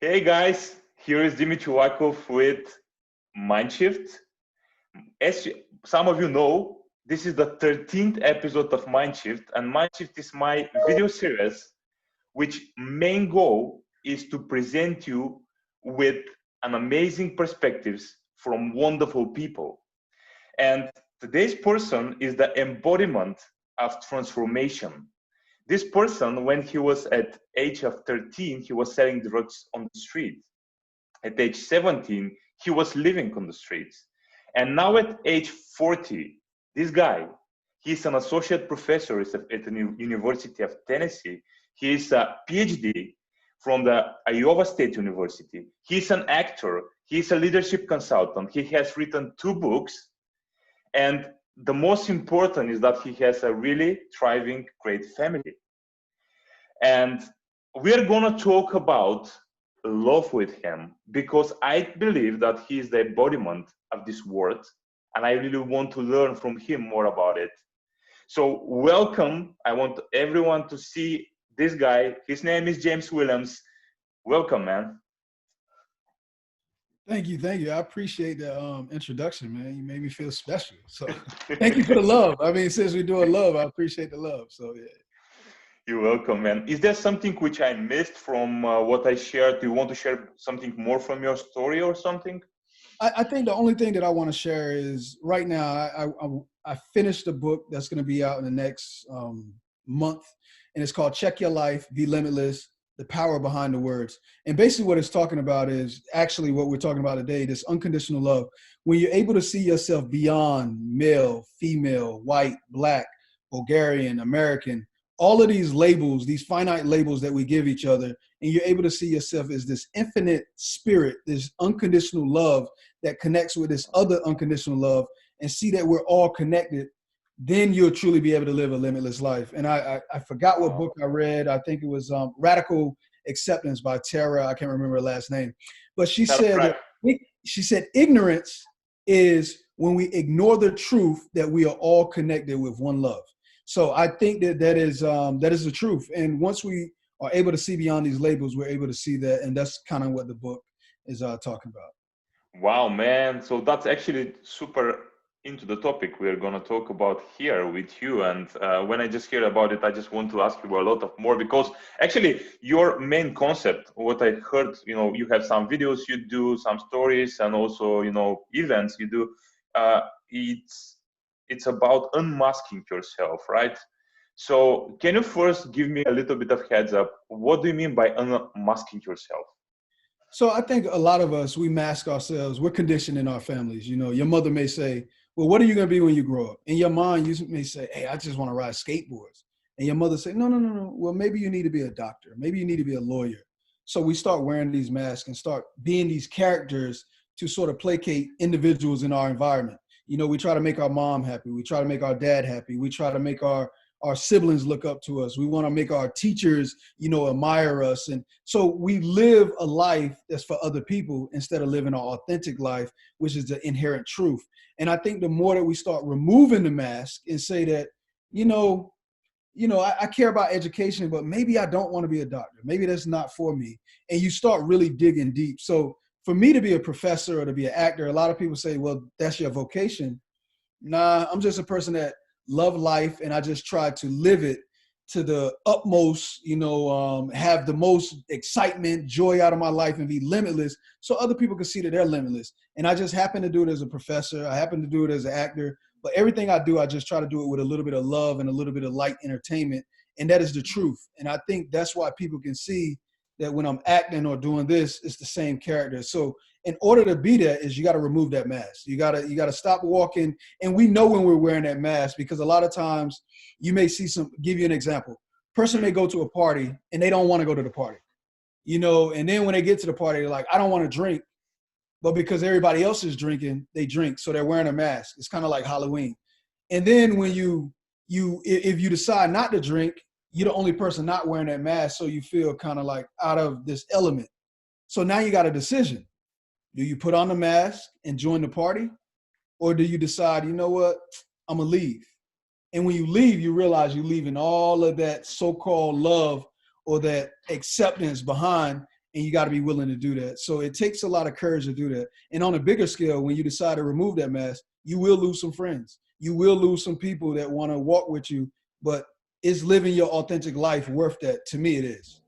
Hey guys, here is Dimitri Wakov with Mindshift. As some of you know, this is the 13th episode of Mindshift, and Mindshift is my video series, which main goal is to present you with an amazing perspectives from wonderful people. And today's person is the embodiment of transformation. This person, when he was at age of 13, he was selling drugs on the street. At age 17, he was living on the streets. And now at age 40, this guy, he's an associate professor at the University of Tennessee. He's a Ph.D. from the Iowa State University. He's an actor. He's a leadership consultant. He has written 2 books. And the most important is that he has a really thriving, great family. And we're going to talk about love with him because I believe that he is the embodiment of this word, and I really want to learn from him more about it. So welcome. I want everyone to see this guy. His name is James Williams. Welcome, man. Thank you. I appreciate the introduction, man. You made me feel special. So thank you for the love. I mean, since we're doing love, I appreciate the love. So yeah. You're welcome, man. Is there something which I missed from what I shared? Do you want to share something more from your story or something? I think the only thing that I want to share is right now, I finished a book that's going to be out in the next month, and it's called Check Your Life, Be Limitless, The Power Behind the Words. And basically what it's talking about is actually what we're talking about today, this unconditional love. When you're able to see yourself beyond male, female, white, black, Bulgarian, American, all of these labels, these finite labels that we give each other, and you're able to see yourself as this infinite spirit, this unconditional love that connects with this other unconditional love, and see that we're all connected, then you'll truly be able to live a limitless life. And I forgot what book I read. I think it was Radical Acceptance by Tara. I can't remember her last name. But she said, ignorance is when we ignore the truth that we are all connected with one love. So I think that is the truth. And once we are able to see beyond these labels, we're able to see that. And that's kind of what the book is talking about. Wow, man. So that's actually super into the topic we're going to talk about here with you. And when I just hear about it, I just want to ask you a lot of more, because actually your main concept, what I heard, you have some videos you do, some stories, and also, events you do. It's about unmasking yourself, right? So can you first give me a little bit of heads up? What do you mean by unmasking yourself? So I think a lot of us, we mask ourselves. We're conditioned in our families. Your mother may say, well, what are you going to be when you grow up? In your mind, you may say, hey, I just want to ride skateboards. And your mother say, no. Well, maybe you need to be a doctor. Maybe you need to be a lawyer. So we start wearing these masks and start being these characters to sort of placate individuals in our environment. We try to make our mom happy. We try to make our dad happy. We try to make our siblings look up to us. We want to make our teachers, admire us. And so we live a life that's for other people instead of living our authentic life, which is the inherent truth. And I think the more that we start removing the mask and say that, I care about education, but maybe I don't want to be a doctor. Maybe that's not for me. And you start really digging deep. So for me to be a professor or to be an actor, a lot of people say, well, that's your vocation. Nah, I'm just a person that love life, and I just try to live it to the utmost, have the most excitement, joy out of my life, and be limitless so other people can see that they're limitless. And I just happen to do it as a professor. I happen to do it as an actor. But everything I do, I just try to do it with a little bit of love and a little bit of light entertainment. And that is the truth. And I think that's why people can see that when I'm acting or doing this, it's the same character. So in order to be that is you got to remove that mask. You got to stop walking. And we know when we're wearing that mask, because a lot of times you may see give you an example. Person may go to a party and they don't want to go to the party, and then when they get to the party, they're like, I don't want to drink. But because everybody else is drinking, they drink. So they're wearing a mask. It's kind of like Halloween. And then when if you decide not to drink, you're the only person not wearing that mask. So you feel kind of like out of this element. So now you got a decision. Do you put on the mask and join the party? Or do you decide, you know what, I'm going to leave? And when you leave, you realize you're leaving all of that so-called love or that acceptance behind. and you got to be willing to do that. So it takes a lot of courage to do that. And on a bigger scale, when you decide to remove that mask, you will lose some friends. You will lose some people that want to walk with you, but is living your authentic life worth that? To me, it is.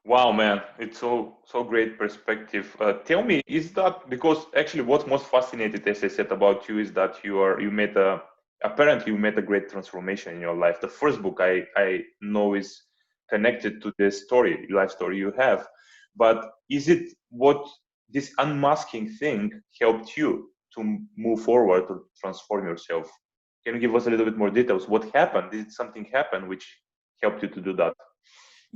Wow, man, it's so great perspective. Tell me, is that because actually what's most fascinated, as I said about you, is that you made a apparently you made a great transformation in your life. The first book I know is connected to this story, life story you have, but is it what this unmasking thing helped you to move forward to transform yourself? Can you give us a little bit more details? What happened? Did something happen which helped you to do that?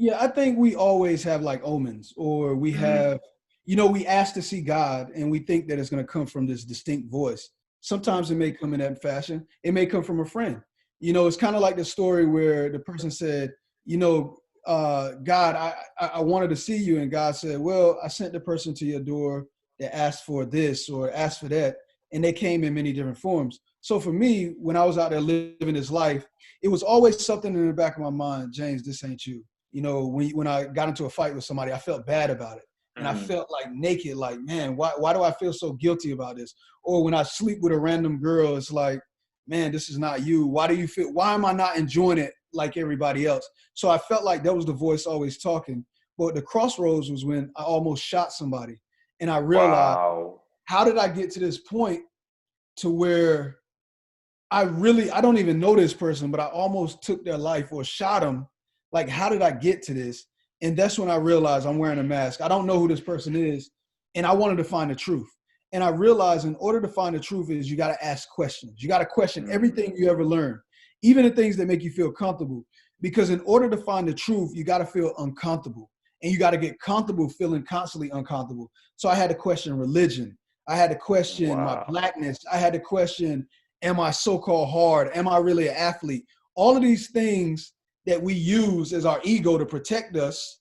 Yeah, I think we always have like omens, or we Mm, have, we ask to see God and we think that it's going to come from this distinct voice. Sometimes it may come in that fashion. It may come from a friend. It's kind of like the story where the person said, God, I wanted to see you. And God said, well, I sent the person to your door that asked for this or asked for that. And they came in many different forms. So for me, when I was out there living this life, it was always something in the back of my mind, James, this ain't you. When I got into a fight with somebody, I felt bad about it. And I mm, felt like naked, like, man, why do I feel so guilty about this? Or when I sleep with a random girl, it's like, man, this is not you. Why am I not enjoying it like everybody else? So I felt like that was the voice always talking. But the crossroads was when I almost shot somebody. And I realized, wow. how did I get to this point to where I don't even know this person, but I almost took their life or shot them. Like, how did I get to this? And that's when I realized I'm wearing a mask. I don't know who this person is. And I wanted to find the truth. And I realized in order to find the truth is you got to ask questions. You got to question Mm, everything you ever learned, even the things that make you feel comfortable. Because in order to find the truth, you got to feel uncomfortable. And you got to get comfortable feeling constantly uncomfortable. So I had to question religion. I had to question my wow. blackness. I had to question, am I so-called hard? Am I really an athlete? All of these things that we use as our ego to protect us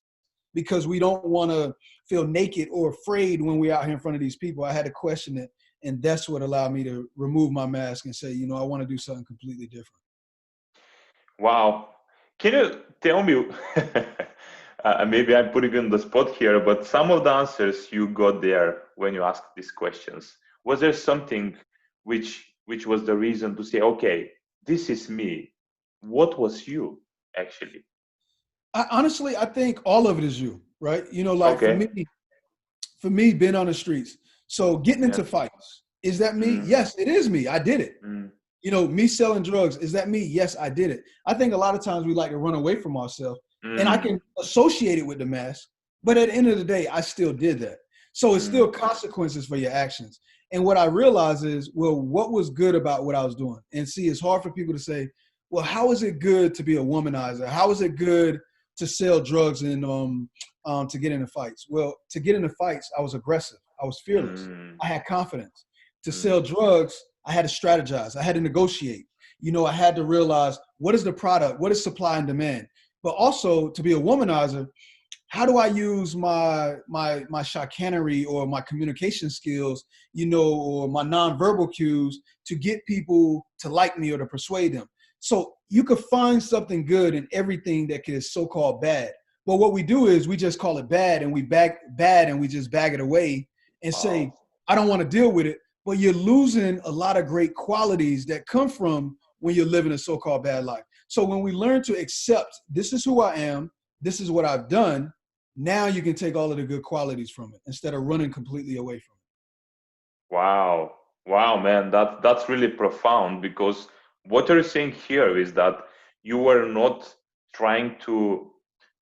because we don't want to feel naked or afraid when we're out here in front of these people. I had to question it. And that's what allowed me to remove my mask and say, I want to do something completely different. Wow. Can you tell me, maybe I'm putting you on the spot here, but some of the answers you got there when you asked these questions, was there something which was the reason to say, okay, this is me? What was you actually? Honestly, I think all of it is you, right? Like Okay. for me, being on the streets. So getting Yeah. into fights, is that me? Mm, Yes, it is me. I did it. mm, Me selling drugs, is that me? Yes, I did it. I think a lot of times we like to run away from ourselves, and I mm, can associate it with the mask, but at the end of the day, I still did that. So it's mm. still consequences for your actions. And what I realize is, well, what was good about what I was doing? And see, it's hard for people to say, well, how is it good to be a womanizer? How is it good to sell drugs and to get into fights? Well, to get into fights, I was aggressive. I was fearless. Mm, I had confidence. To mm, sell drugs, I had to strategize. I had to negotiate. I had to realize what is the product, what is supply and demand. But also to be a womanizer, how do I use my chicanery or my communication skills, or my nonverbal cues to get people to like me or to persuade them? So you could find something good in everything that is so-called bad. But what we do is we just call it bad and we just bag it away and wow. say, I don't want to deal with it. But you're losing a lot of great qualities that come from when you're living a so-called bad life. So when we learn to accept, this is who I am, this is what I've done, now you can take all of the good qualities from it instead of running completely away from Wow. Wow, man, that's really profound because what you're saying here is that you were not trying to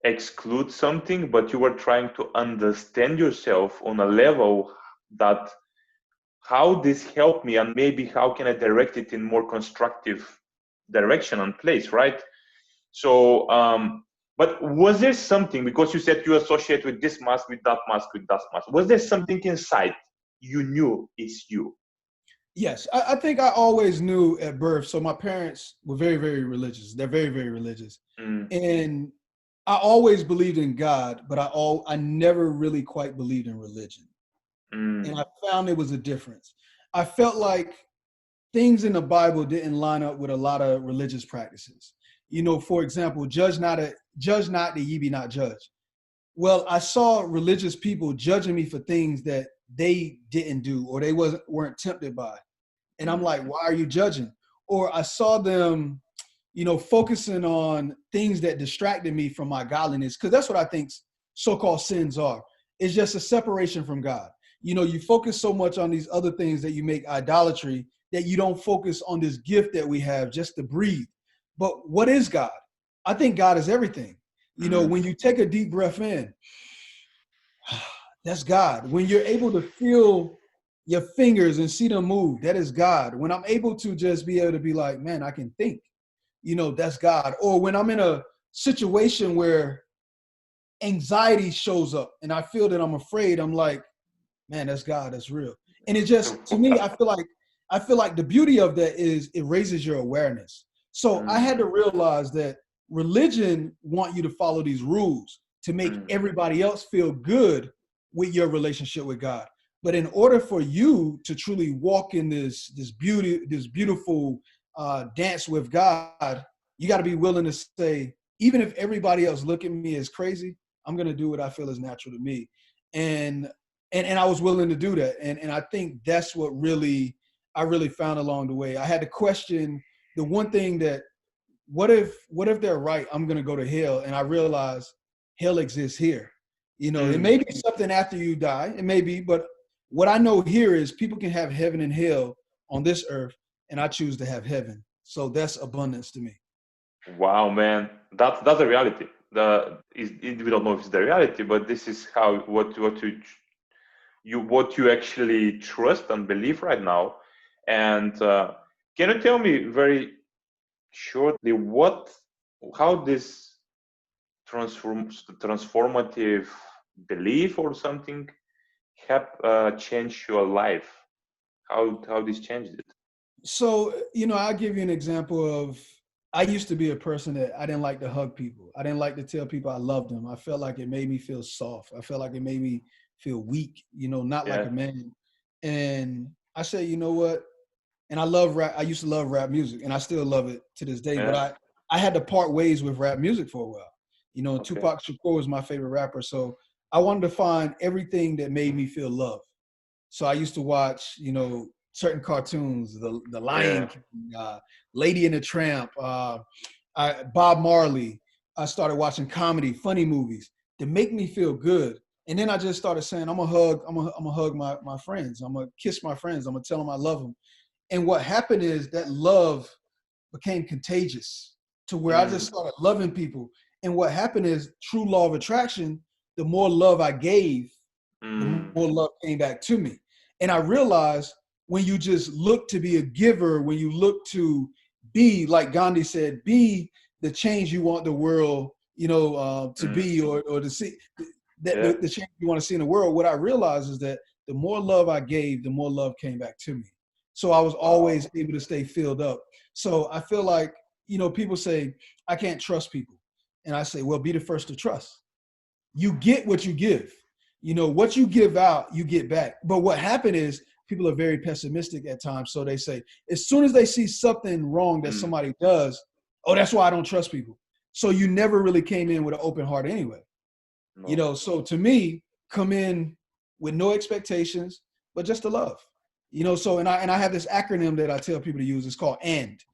exclude something, but you were trying to understand yourself on a level that how this helped me and maybe how can I direct it in more constructive direction and place, right? So, but was there something, because you said you associate with this mask, with that mask, with that mask, was there something inside you knew it's you? it. Yes, I think I always knew at birth. So my parents were very, very religious. They're very, very religious. Mm, And I always believed in God, but I never really quite believed in religion. And mm, I found there was a difference. I felt like things in the Bible didn't line up with a lot of religious practices. For example, judge not that ye be not judged. Well, I saw religious people judging me for things that they didn't do or they weren't tempted by. And I'm Mm. like, why are you judging? Or I saw them, focusing on things that distracted me from my godliness. Because that's what I think so-called sins are. It's just a separation from God. You focus so much on these other things that you make idolatry that you don't focus on this gift that we have just to breathe. But what is God? I think God is everything. Mm. When you take a deep breath in, that's God. When you're able to feel your fingers and see them move, that is God. When I'm able to just be able to be like, man, I can think, that's God. Or when I'm in a situation where anxiety shows up and I feel that I'm afraid, I'm like, man, that's God, that's real. And it just, to me, I feel like the beauty of that is it raises your awareness. So I Mm. had to realize that religion want you to follow these rules to make Mm. everybody else feel good with your relationship with God. But in order for you to truly walk in this beautiful dance with God, you got to be willing to say, even if everybody else look at me as crazy, I'm going to do what I feel is natural to me. And and I was willing to do that. And I think that's what I really found along the way. I had to question the one thing that what if they're right? I'm gonna go to hell, and I realize hell exists here. It Mm. may be something after you die, it may be, but what I know here is people can have heaven and hell on this earth, and I choose to have heaven. So that's abundance to me. Wow, man, that's a reality. We don't know if it's the reality, but this is how what you actually trust and believe right now. And can you tell me very shortly how this transformative belief or something have changed your life? How this changed it? So, I'll give you an example of I used to be a person that I didn't like to hug people. I didn't like to tell people I loved them. I felt like it made me feel soft. I felt like it made me feel weak, not like Yeah. a man. And I said, you know what? And I love rap. I used to love rap music and I still love it to this day. But Yeah. I had to part ways with rap music for a while. Okay. Tupac Shakur was my favorite rapper. So I wanted to find everything that made me feel love. So I used to watch, certain cartoons, the Lion Yeah. King, Lady and the Tramp, Bob Marley. I started watching comedy, funny movies to make me feel good. And then I just started saying, I'm gonna hug my friends. I'm gonna kiss my friends. I'm gonna tell them I love them. And what happened is that love became contagious to where I just Mm. started loving people. And what happened is true law of attraction, the more love I gave, the Mm. more love came back to me. And I realized when you just look to be a giver, when you look to be, like Gandhi said, be the change you want the world, to Mm. be or to see, that Yeah. the change you want to see in the world. What I realized is that the more love I gave, the more love came back to me. So I was Wow. always able to stay filled up. So I feel like, people say, I can't trust people. And I say, well, be the first to trust. You get what you give. What you give out, you get back. But what happened is people are very pessimistic at times. So they say, as soon as they see something wrong that Mm. somebody does, oh, that's why I don't trust people. So you never really came in with an open heart anyway. No. So to me, come in with no expectations, but just to love. So and I have this acronym that I tell people to use. It's called AND.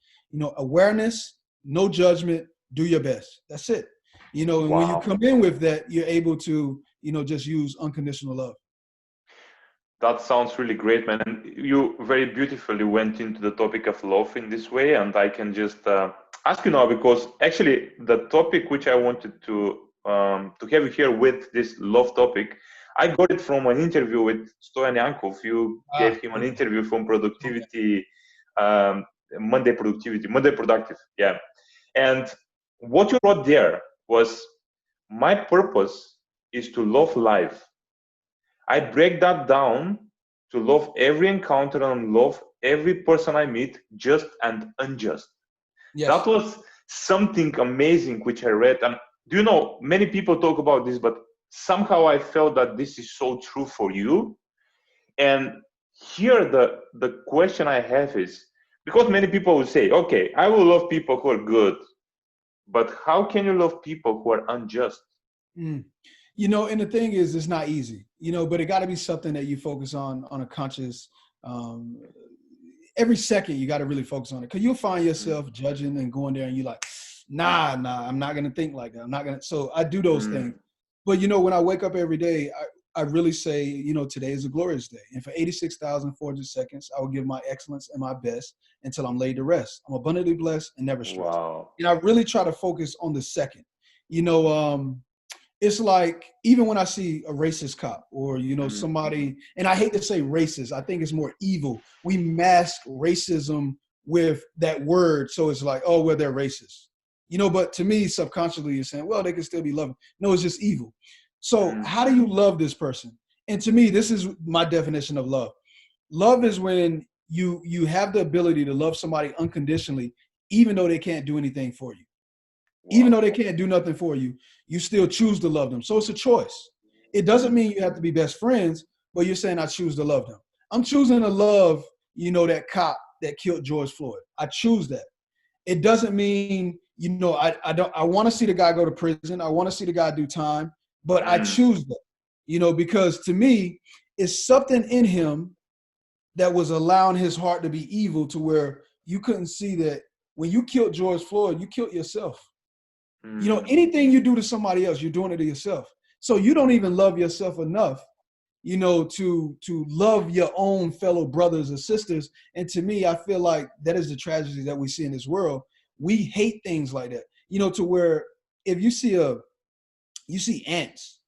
Awareness, no judgment, do your best. That's it. And when you Wow. come in with that, you're able to, just use unconditional love. That sounds really great, man. And you very beautifully went into the topic of love in this way. And I can just ask you now, because actually the topic which I wanted to have you here with this love topic, I got it from an interview with Stoyan Yankov. You gave him an Okay. interview from Okay. Productivity, um, Monday Productive. Yeah. And what you wrote there was, my purpose is to love life. I break that down to love every encounter and love every person I meet, just and unjust. That Yes. was something amazing which I read. And do you know, many people talk about this, but somehow I felt that this is so true for you. And here the question I have is, because many people will say, okay, I will love people who are good, but how can you love people who are unjust? Mm. And the thing is, it's not easy, but it got to be something that you focus on a conscious, um, every second you got to really focus on it. Because you'll find yourself judging and going there and you're like, nah, I'm not going to think like that. I'm not going to. So I do those things. But, when I wake up every day, I really say, today is a glorious day. And for 86,400 seconds, I will give my excellence and my best until I'm laid to rest. I'm abundantly blessed and never stressed. Wow. And I really try to focus on the second. It's like, even when I see a racist cop or, somebody, and I hate to say racist, I think it's more evil. We mask racism with that word. So it's like, oh, well, they're racist. But to me, subconsciously, you're saying, well, they can still be loving. No, it's just evil. So how do you love this person? And to me, this is my definition of love. Love is when you have the ability to love somebody unconditionally, even though they can't do anything for you. Wow. Even though they can't do nothing for you, you still choose to love them. So it's a choice. It doesn't mean you have to be best friends, but you're saying I choose to love them. I'm choosing to love, that cop that killed George Floyd. I choose that. It doesn't mean, I want to see the guy go to prison. I want to see the guy do time, but I choose that, because to me, it's something in him that was allowing his heart to be evil to where you couldn't see that when you killed George Floyd, you killed yourself. Anything you do to somebody else, you're doing it to yourself. So you don't even love yourself enough, to love your own fellow brothers and sisters. And to me, I feel like that is the tragedy that we see in this world. We hate things like that, to where if you see ants,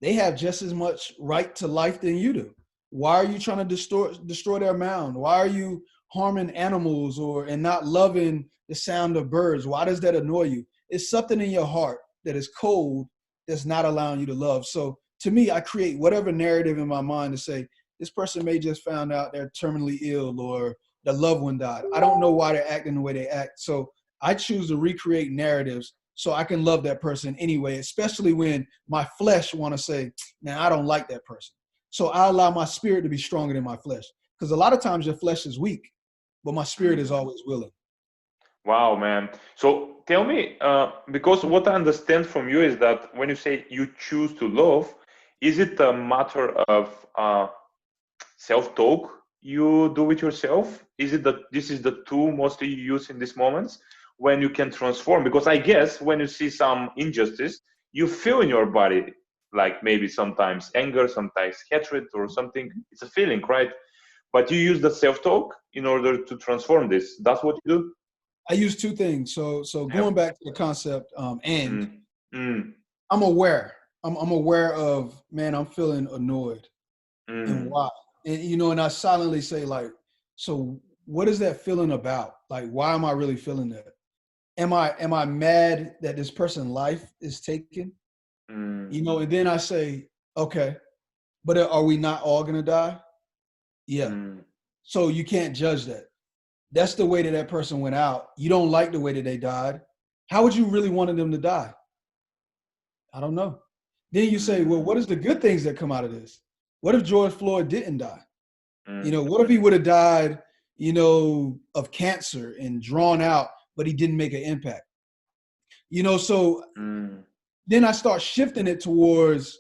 they have just as much right to life than you do. Why are you trying to destroy their mound? Why are you harming animals and not loving the sound of birds? Why does that annoy you? It's something in your heart that is cold that's not allowing you to love. So to me, I create whatever narrative in my mind to say, this person may just found out they're terminally ill or the loved one died. I don't know why they're acting the way they act. So I choose to recreate narratives so I can love that person anyway, especially when my flesh want to say, man, I don't like that person. So I allow my spirit to be stronger than my flesh. Because a lot of times your flesh is weak, but my spirit is always willing. Wow, man. So tell me, because what I understand from you is that when you say you choose to love, is it a matter of self-talk you do with yourself? Is it that this is the tool mostly you use in these moments when you can transform? Because I guess when you see some injustice, you feel in your body, like maybe sometimes anger, sometimes hatred or something. It's a feeling, right? But you use the self-talk in order to transform this. That's what you do? I use two things. So going back to the concept, I'm aware. I'm aware of, man, I'm feeling annoyed. And why? And and I silently say, like, so what is that feeling about? Like, why am I really feeling that? Am I mad that this person's life is taken? And then I say, okay, but are we not all gonna die? Yeah. So you can't judge that. That's the way that person went out. You don't like the way that they died. How would you really wanted them to die? I don't know. Then you say, well, what is the good things that come out of this? What if George Floyd didn't die? What if he would have died, of cancer and drawn out, but he didn't make an impact? So then I start shifting it towards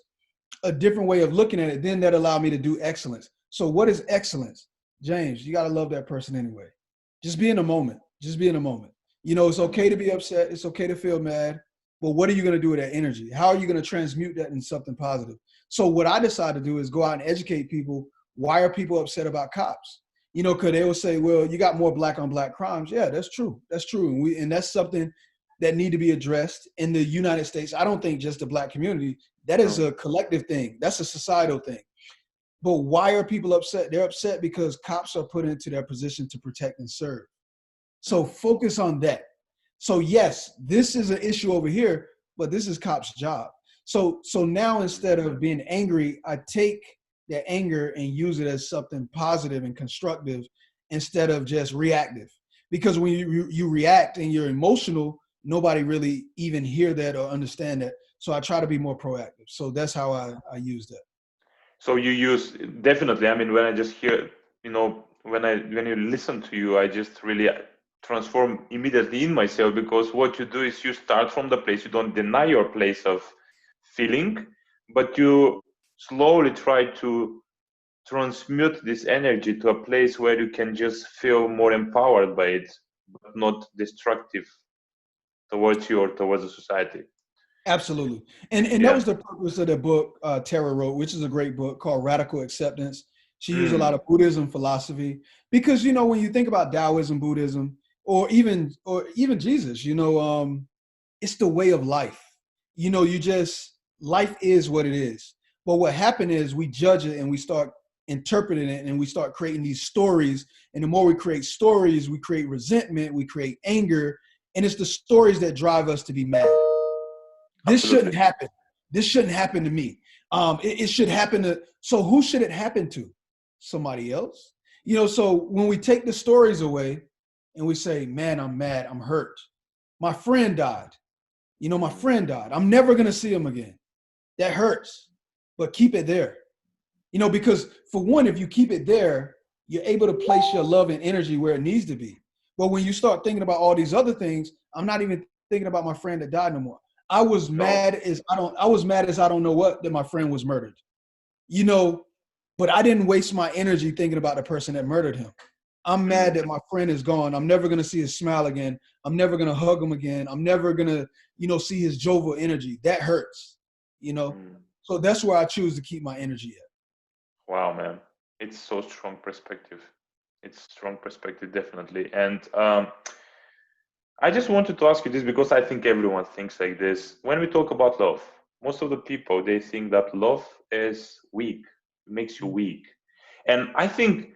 a different way of looking at it. Then that allowed me to do excellence. So what is excellence? James, you got to love that person anyway. Just be in the moment. Just be in the moment. It's okay to be upset. It's okay to feel mad. But what are you going to do with that energy? How are you going to transmute that into something positive? So what I decide to do is go out and educate people. Why are people upset about cops? Because they will say, well, you got more black on black crimes. Yeah, that's true. That's true. And that's something that need to be addressed in the United States. I don't think just the black community. That is a collective thing. That's a societal thing. But why are people upset? They're upset because cops are put into their position to protect and serve. So focus on that. So yes, this is an issue over here, but this is cops' job. So now instead of being angry, I take that anger and use it as something positive and constructive instead of just reactive. Because when you react and you're emotional, nobody really even hear that or understand that. So I try to be more proactive. So that's how I use that. So you use, definitely. I mean, when I just hear, when you listen to you, I just really transform immediately in myself, because what you do is you start from the place, you don't deny your place of feeling, but you slowly try to transmute this energy to a place where you can just feel more empowered by it, but not destructive towards you or towards the society. Absolutely. And that Yeah. was the purpose of the book Tara wrote, which is a great book called Radical Acceptance. She used a lot Mm, of Buddhism philosophy because, you know, when you think about Taoism, Buddhism, or even Jesus, it's the way of life. Life is what it is. But what happened is we judge it and we start interpreting it and we start creating these stories. And the more we create stories, we create resentment, we create anger. And it's the stories that drive us to be mad. This shouldn't absolutely. happen. This shouldn't happen to me. It should happen to, so who should it happen to? Somebody else. So when we take the stories away and we say, man, I'm mad, I'm hurt. My friend died. My Mm, friend died. I'm never going to see him again. That hurts, but keep it there. Because for one, if you keep it there, you're able to place your love and energy where it needs to be. But when you start thinking about all these other things, I'm not even thinking about my friend that died no more. I was no. mad as I don't know what that my friend was murdered. You know, but I didn't waste my energy thinking about the person that murdered him. I'm mad Mm, that my friend is gone. I'm never gonna see his smile again. I'm never gonna hug him again. I'm never gonna, see his jovial energy. That hurts, you know. mm. So that's where I choose to keep my energy at. Wow, man. It's so strong perspective. It's strong perspective, definitely. And I just wanted to ask you this because I think everyone thinks like this. When we talk about love, most of the people they think that love is weak, makes you weak. And I think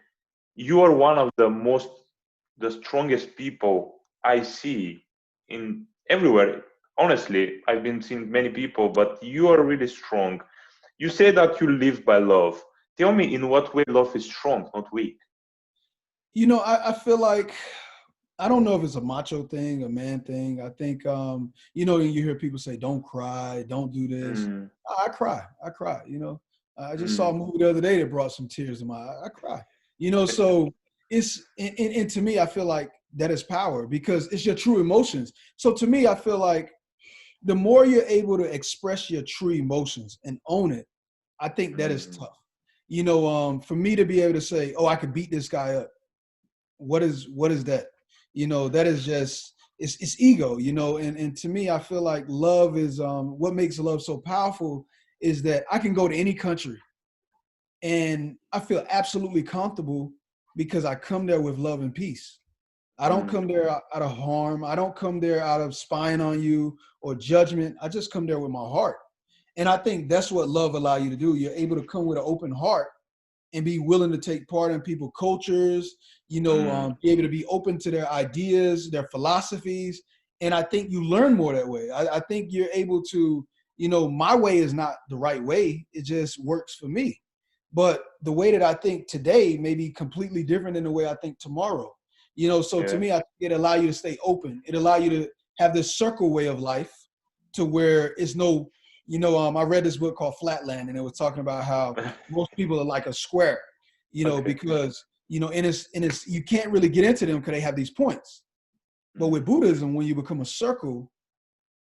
you are one of the strongest people I see in everywhere. Honestly, I've been seeing many people, but you are really strong. You say that you live by love. Tell me in what way love is strong, not weak. I feel like I don't know if it's a macho thing, a man thing. I think you hear people say, "Don't cry, don't do this." Mm, I cry, I cry. I just saw a mm, movie the other day that brought some tears to my eye. I cry. So it's and to me, I feel like that is power because it's your true emotions. So to me, I feel like the more you're able to express your true emotions and own it, I think that is mm, tough. For me to be able to say, "Oh, I could beat this guy up," what is that? That is just it's ego. And to me, I feel like love is what makes love so powerful is that I can go to any country and I feel absolutely comfortable because I come there with love and peace. I don't mm. come there out of harm. I don't come there out of spying on you or judgment. I just come there with my heart. And I think that's what love allow you to do. You're able to come with an open heart and be willing to take part in people's cultures, Mm, be able to be open to their ideas, their philosophies. And I think you learn more that way. I think you're able to, my way is not the right way. It just works for me. But the way that I think today may be completely different than the way I think tomorrow. So to yeah. me, I think it allow you to stay open. It allow you to have this circle way of life to where it's no, I read this book called Flatland and it was talking about how most people are like a square, Okay. because, and it's, you can't really get into them because they have these points. But with Mm, Buddhism, when you become a circle,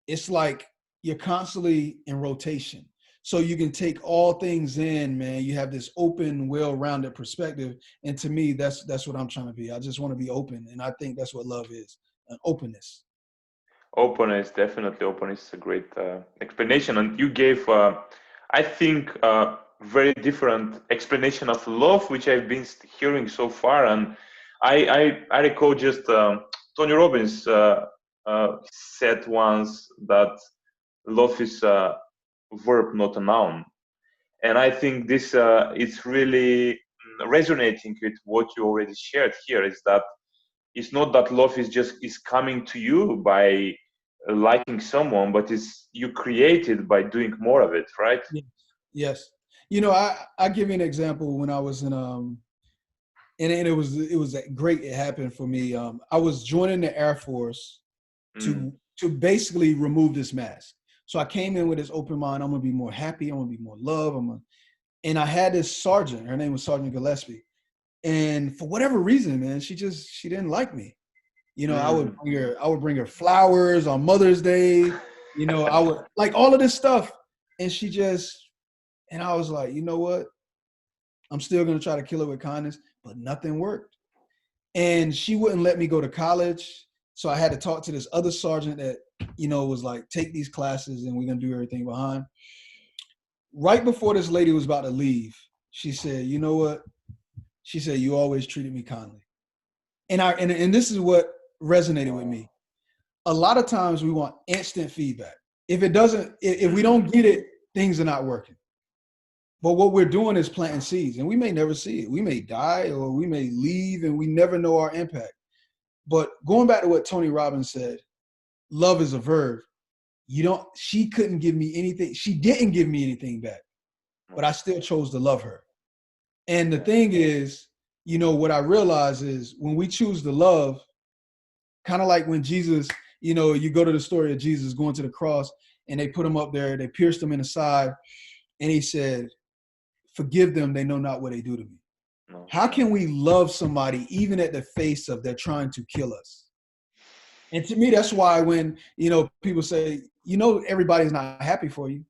it's like you're constantly in rotation. So you can take all things in, man. You have this open, well-rounded perspective. And to me, that's what I'm trying to be. I just want to be open. And I think that's what love is, an openness. openness, definitely openness is a great explanation. And you gave, I think, very different explanation of love, which I've been hearing so far. And I recall just Tony Robbins said once that love is a verb, not a noun. And I think this is really resonating with what you already shared here. Is that it's not that love is coming to you by liking someone, but it's you created by doing more of it, right? Yes. Yes. I give you an example when I was in and it was great. It happened for me. I was joining the Air Force Mm, to basically remove this mask. So I came in with this open mind. I'm gonna be more happy. I'm gonna be more love. And I had this sergeant. Her name was Sergeant Gillespie. And for whatever reason, man, she didn't like me. mm, I would bring her flowers on Mother's Day. I would like all of this stuff, and she just And I was like, you know what? I'm still going to try to kill it with kindness, but nothing worked. And she wouldn't let me go to college. So I had to talk to this other sergeant that, was like, take these classes and we're going to do everything behind. Right before this lady was about to leave, she said, you know what? She said, you always treated me kindly. And this is what resonated with me. A lot of times we want instant feedback. If we don't get it, things are not working. But what we're doing is planting seeds, and we may never see it. We may die or we may leave, and we never know our impact. But going back to what Tony Robbins said, love is a verb. She couldn't give me anything. She didn't give me anything back, but I still chose to love her. And the thing is, what I realize is when we choose to love, kind of like when Jesus, you go to the story of Jesus going to the cross and they put him up there, they pierced him in the side, and he said, forgive them, they know not what they do to me. No. How can we love somebody even at the face of they're trying to kill us? And to me, that's why when, people say, everybody's not happy for you.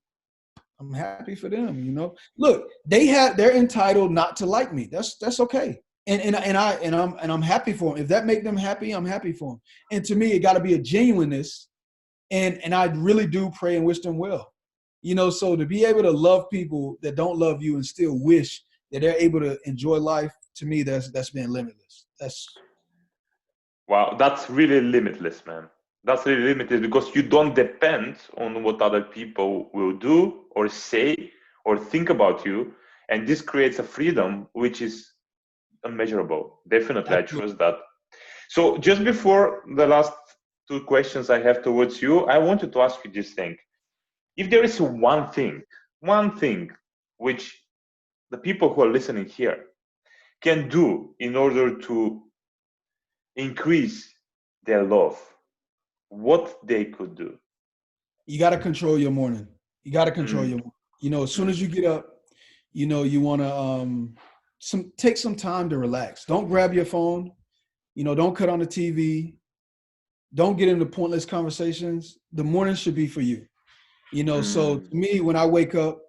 I'm happy for them, Look, they're entitled not to like me. That's okay. And I'm happy for them. If that make them happy, I'm happy for them. And to me, it got to be a genuineness. And I really do pray and wish them well. So to be able to love people that don't love you and still wish that they're able to enjoy life, to me, that's been limitless. Wow, that's really limitless, man. That's really limitless because you don't depend on what other people will do or say or think about you. And this creates a freedom which is unmeasurable. Definitely, I trust that. So just before the last two questions I have towards you, I wanted to ask you this thing. If there is one thing which the people who are listening here can do in order to increase their love, what they could do? You got to control your morning. You got to control your morning. As soon as you get up, you want to take some time to relax. Don't grab your phone. Don't cut on the TV. Don't get into pointless conversations. The morning should be for you. So to me, when I wake up,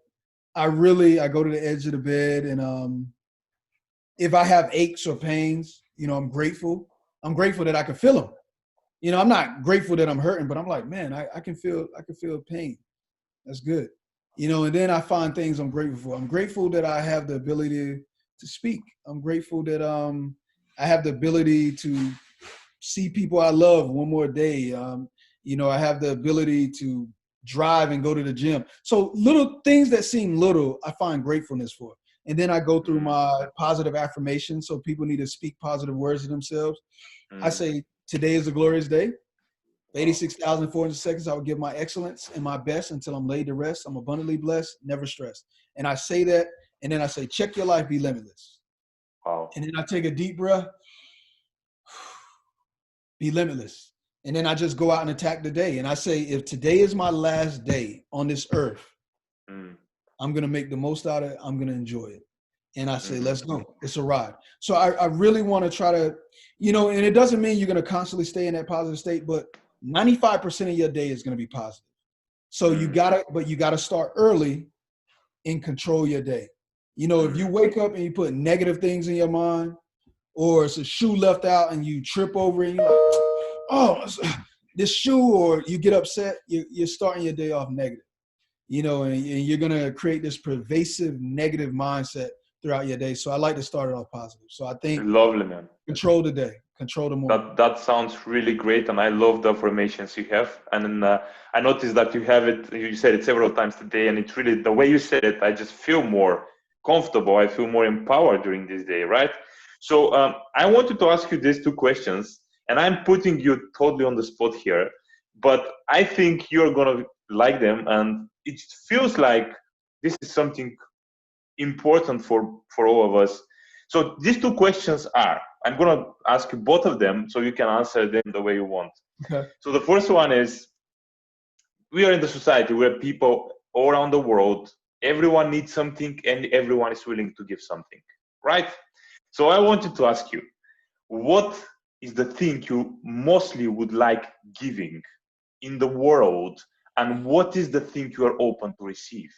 I go to the edge of the bed, and if I have aches or pains, I'm grateful. I'm grateful that I can feel them. I'm not grateful that I'm hurting, but I'm like, man, I can feel pain. That's good. And then I find things I'm grateful for. I'm grateful that I have the ability to speak. I'm grateful that I have the ability to see people I love one more day. I have the ability to drive and go to the gym. So little things that seem little, I find gratefulness for. And then I go through my positive affirmations. So people need to speak positive words to themselves. I say, today is a glorious day. 86,400 seconds, I will give my excellence and my best until I'm laid to rest. I'm abundantly blessed, never stressed. And I say that, and then I say, check your life, be limitless. Wow. And then I take a deep breath, be limitless. And then I just go out and attack the day. And I say, if today is my last day on this earth, I'm going to make the most out of it. I'm going to enjoy it. And I say, let's go. It's a ride. So I really want to try to, and it doesn't mean you're going to constantly stay in that positive state, but 95% of your day is going to be positive. So you gotta start early and control your day. If you wake up and you put negative things in your mind, or it's a shoe left out and you trip over it, and you're like, oh, this shoe, or you get upset, you're starting your day off negative. And you're gonna create this pervasive negative mindset throughout your day. So I like to start it off positive. So I think lovely, man. Control the day, control the morning. That sounds really great, and I love the affirmations you have. And I noticed that you have it. You said it several times today, and it's really the way you said it. I just feel more comfortable. I feel more empowered during this day, right? So I wanted to ask you these two questions, and I'm putting you totally on the spot here, but I think you're gonna like them, and it feels like this is something important for all of us. So these two questions are, I'm going to ask you both of them so you can answer them the way you want. Okay. So the first one is, we are in the society where people all around the world, everyone needs something and everyone is willing to give something, right? So I wanted to ask you, what is the thing you mostly would like giving in the world, and what is the thing you are open to receive?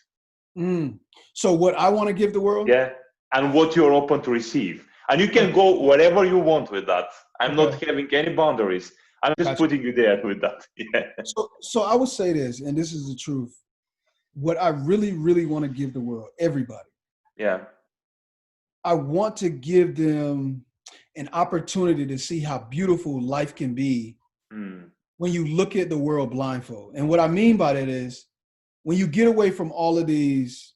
Mm. So what I want to give the world? Yeah. And what you're open to receive. And you can Okay. go wherever you want with that. I'm not Okay. having any boundaries. I'm just Gotcha. putting you there with that. Yeah. So I would say this, and this is the truth. What I really, really want to give the world, everybody, Yeah. I want to give them an opportunity to see how beautiful life can be Mm. when you look at the world blindfold. And what I mean by that is when you get away from all of these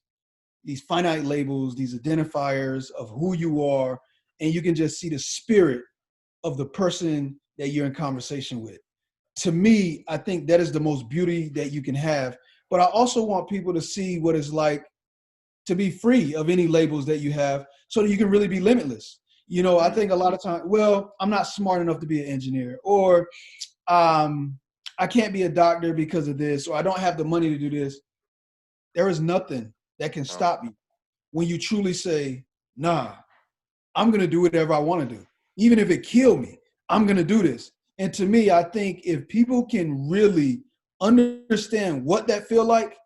finite labels, these identifiers of who you are, and you can just see the spirit of the person that you're in conversation with. To me, I think that is the most beauty that you can have. But I also want people to see what it's like to be free of any labels that you have so that you can really be limitless. You know, I Mm. think a lot of times, well, I'm not smart enough to be an engineer, or I can't be a doctor because of this, or I don't have the money to do this. There is nothing that can Oh, stop you when you truly say, nah, I'm going to do whatever I want to do. Even if it kill me, I'm going to do this. And to me, I think if people can really understand what that feel like,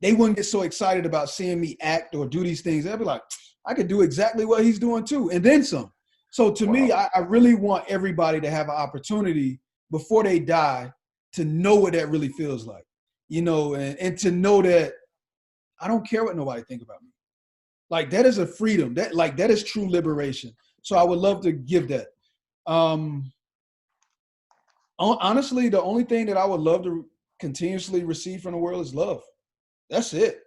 they wouldn't get so excited about seeing me act or do these things. They'll be like, I could do exactly what he's doing too, and then some. So to me, wow. I really want everybody to have an opportunity before they die to know what that really feels like, you know, and to know that I don't care what nobody think about me. Like that is a freedom. That is true liberation. So I would love to give that. Um, Honestly, the only thing that I would love to continuously receive from the world is love. That's it.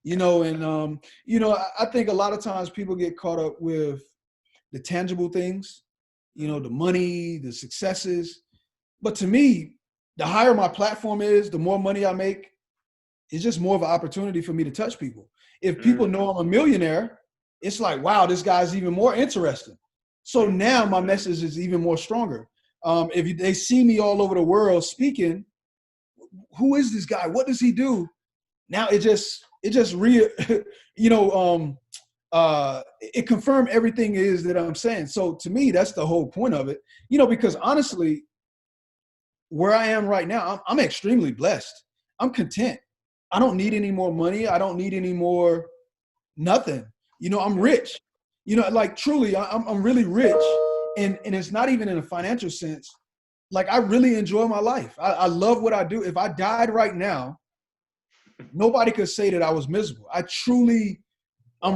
You know, and I think a lot of times people get caught up with the tangible things, you know, Mm. the money, the successes. But to me, the higher my platform is, the more money I make, it's just more of an opportunity for me to touch people. If people Mm. know I'm a millionaire, it's like, wow, this guy's even more interesting. So Mm. now my message is even more stronger. They see me all over the world speaking, who is this guy? What does he do? Now you know, it confirmed everything is that I'm saying. So to me, that's the whole point of it. You know, because honestly, where I am right now, I'm extremely blessed. I'm content. I don't need any more money. I don't need any more nothing. You know, I'm Yeah. rich. You know, like truly, I'm really rich, and it's not even in a financial sense. Like I really enjoy my life. I love what I do. If I died right now, nobody could say that I was miserable. I'm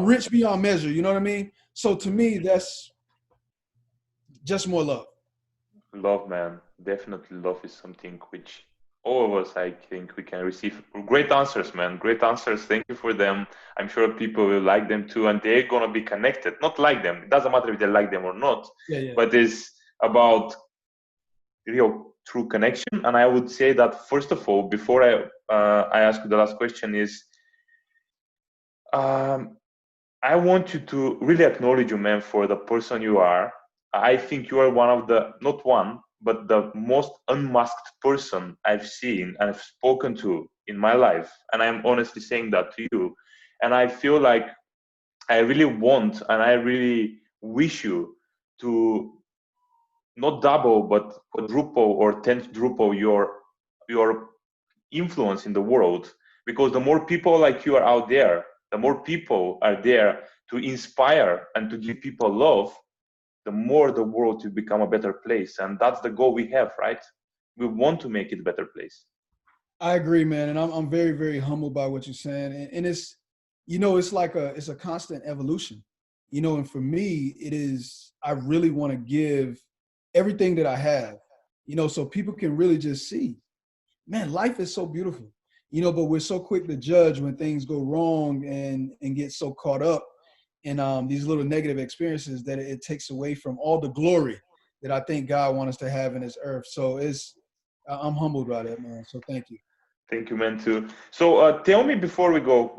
Wow. rich beyond measure. You know what I mean? So to me, that's just more love. Love, man. Definitely love is something which all of us, I think, we can receive. Great answers, man. Great answers. Thank you for them. I'm sure people will like them too, and they're gonna be connected. Not like them. It doesn't matter if they like them or not, Yeah, yeah. but it's about real true connection. And I would say that first of all, before I ask you the last question, is um, I want you to really acknowledge you, man, for the person you are. I think you are one of the, not one, but the most unmasked person I've seen and I've spoken to in my life. And I'm honestly saying that to you. And I feel like I really want and I really wish you to not double, but quadruple or tentuple your influence in the world, because the more people like you are out there, the more people are there to inspire and to give people love, the more the world will become a better place. And that's the goal we have, right? We want to make it a better place. I agree, man, and I'm very very humbled by what you're saying, and it's you know it's a constant evolution, you know, and for me it is I really want to give everything that I have, you know, so people can really just see, man, life is so beautiful, you know, but we're so quick to judge when things go wrong and get so caught up in these little negative experiences that it takes away from all the glory that I think God wants us to have in His earth. So I'm humbled by that, man. So thank you. Thank you, man, too. So tell me before we go,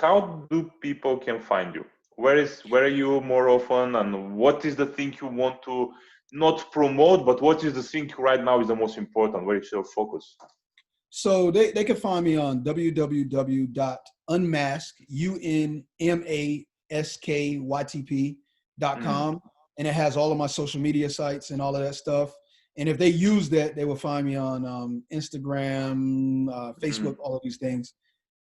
how do people can find you? Where are you more often, and what is the thing you want to not promote, but what is the thing right now is the most important? Where is your focus? So they can find me on www.unmask, Mm, unmaskytp.com. And it has all of my social media sites and all of that stuff. And if they use that, they will find me on Instagram, Facebook, mm. all of these things.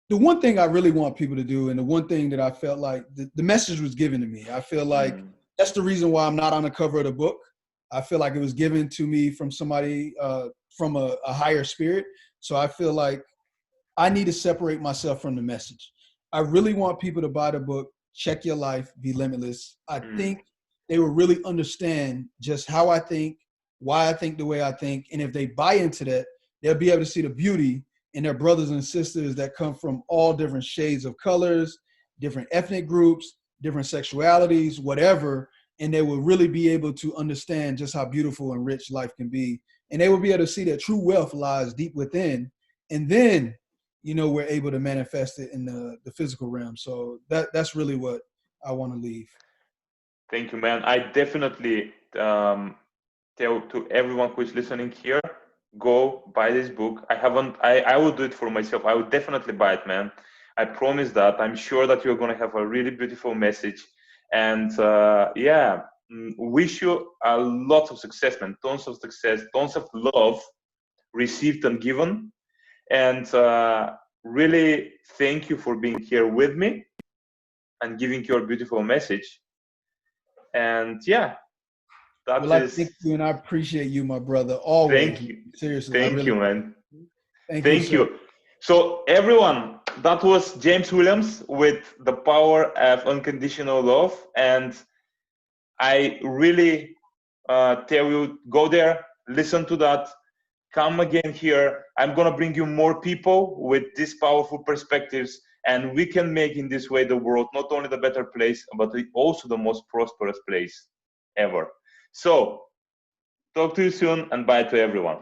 the one thing I really want people to do, and the one thing that I felt like the message was given to me, I feel like that's the reason why I'm not on the cover of the book. I feel like it was given to me from somebody, from a higher spirit. So I feel like I need to separate myself from the message. I really want people to buy the book, Check Your Life, Be Limitless. I think they will really understand just how I think, why I think the way I think. And if they buy into that, they'll be able to see the beauty in their brothers and sisters that come from all different shades of colors, different ethnic groups, different sexualities, whatever. And they will really be able to understand just how beautiful and rich life can be. And they will be able to see that true wealth lies deep within. And then, you know, we're able to manifest it in the physical realm. So that's really what I want to leave. Thank you, man. I definitely tell to everyone who is listening here, go buy this book. I will do it for myself. I will definitely buy it, man. I promise that. I'm sure that you're going to have a really beautiful message. And wish you a lot of success, man. Tons of success, tons of love received and given. And really thank you for being here with me and giving your beautiful message. And yeah, that Well, I is. thank you, and I appreciate you, my brother. Always. Thank you. Seriously, I Thank really. you, man. Thank you, Thank sir. you. So everyone, that was James Williams with The Power of Unconditional Love. And I really tell you, go there, listen to that, come again here. I'm going to bring you more people with these powerful perspectives, and we can make in this way the world not only the better place, but also the most prosperous place ever. So talk to you soon, and bye to everyone.